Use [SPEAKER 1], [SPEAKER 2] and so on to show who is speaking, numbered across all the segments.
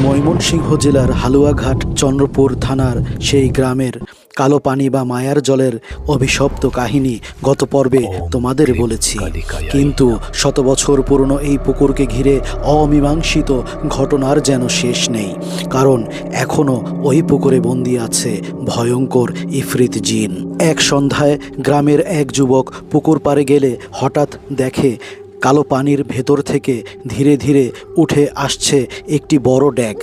[SPEAKER 1] ময়মনসিংহ জেলার হালুয়াঘাট চন্দ্রপুর থানার সেই গ্রামের কালো পানি বা মায়ার জলের অভিশপ্ত কাহিনী গত পর্বে তোমাদের বলেছি। কিন্তু শত বছর পুরনো এই পুকুরকে ঘিরে অমীমাংসিত ঘটনার যেন শেষ নেই, কারণ এখনও ওই পুকুরে বন্দী আছে ভয়ঙ্কর ইফরিত জিন। এক সন্ধ্যায় গ্রামের এক যুবক পুকুর পাড়ে গেলে হঠাৎ দেখে কালো পানির ভেতর থেকে ধীরে ধীরে উঠে আসছে একটি বড় ড্যাগ।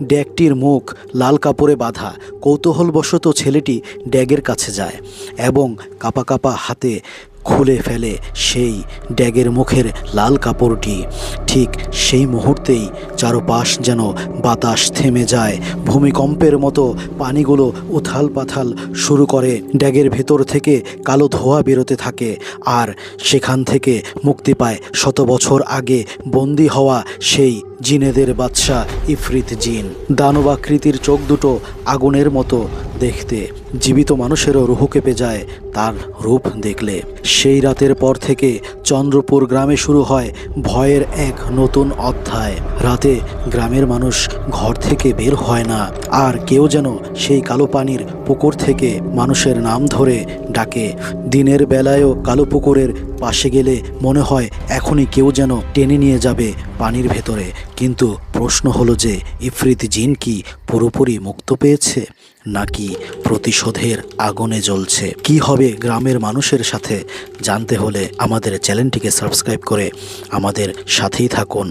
[SPEAKER 1] ড্যাগটির মুখ লাল কাপড়ে বাঁধা। কৌতূহলবশত ছেলেটি ড্যাগের কাছে যায় এবং কাঁপা কাঁপা হাতে খুলে ফেলে সেই ড্যাগের মুখের লাল কাপড়টি। ঠিক সেই মুহূর্তেই চারপাশ যেন বাতাস থেমে যায়, ভূমিকম্পের মতো পানিগুলো উথাল পাথাল শুরু করে। ড্যাগের ভেতর থেকে কালো ধোঁয়া বেরোতে থাকে, আর সেখান থেকে মুক্তি পায় শত বছর আগে বন্দি হওয়া সেই জিনেদের বাদশা ইফরিত জিন। দানবাকৃতির চোখ দুটো আগুনের মতো দেখতে, জীবিত মানুষেরও রুহু কেঁপে যায় তার রূপ দেখলে। সেই রাতের পর থেকে চন্দ্রপুর গ্রামে শুরু হয় ভয়ের এক নতুন অধ্যায়। রাতে গ্রামের মানুষ ঘর থেকে বের হয় না, আর কেউ যেন সেই কালো পানির পুকুর থেকে মানুষের নাম ধরে ডাকে। দিনের বেলায়ও কালো পুকুরের পাশে গেলে মনে হয় এখনই কেউ যেন টেনে নিয়ে যাবে পানির ভেতরে। কিন্তু প্রশ্ন হলো যে ইফরিত জিন কি পুরোপুরি মুক্ত পেয়েছে, নাকি প্রতিশোধের আগুনে জ্বলছে? কি হবে গ্রামের মানুষের সাথে জানতে হলে আমাদের চ্যানেলটিকে সাবস্ক্রাইব করে আমাদের সাথেই থাকুন।